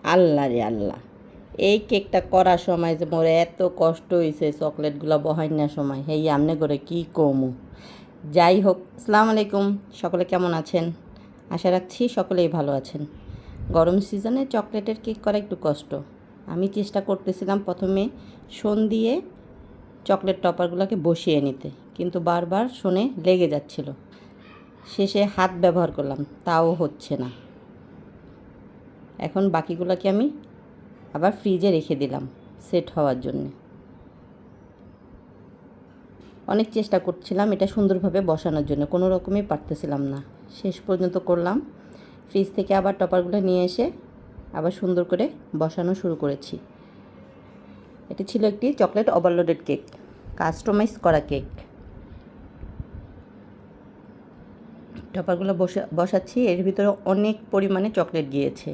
আল্লাহ রে আল্লাহ, এই কেকটা করার সময় যে মোর এত কষ্ট হয়েছে চকলেটগুলো বহাইনার সময়, হেই আমনে করে কি কমু। যাই হোক, আসসালামু আলাইকুম, সকলে কেমন আছেন? আশা রাখছি সকলেই ভালো আছেন। গরম সিজনে চকলেটের কেক করা একটু কষ্ট। আমি চেষ্টা করতেছিলাম প্রথমে শন দিয়ে চকলেট টপারগুলোকে বসিয়ে নিতে, কিন্তু বারবার শনে লেগে যাচ্ছিল। শেষে হাত ব্যবহার করলাম, তাও হচ্ছে না। এখন বাকিগুলোকে আমি আবার ফ্রিজে রেখে দিলাম সেট হওয়ার জন্যে। অনেক চেষ্টা করছিলাম এটা সুন্দরভাবে বসানোর জন্য, কোনো রকমই পারতেছিলাম না। শেষ পর্যন্ত করলাম, ফ্রিজ থেকে আবার টপারগুলো নিয়ে এসে আবার সুন্দর করে বসানো শুরু করেছি। এটি ছিল একটি চকলেট ওভারলোডেড কেক, কাস্টমাইজ করা কেক। টপারগুলো বসাচ্ছি, এর ভিতরে অনেক পরিমাণে চকলেট গিয়েছে।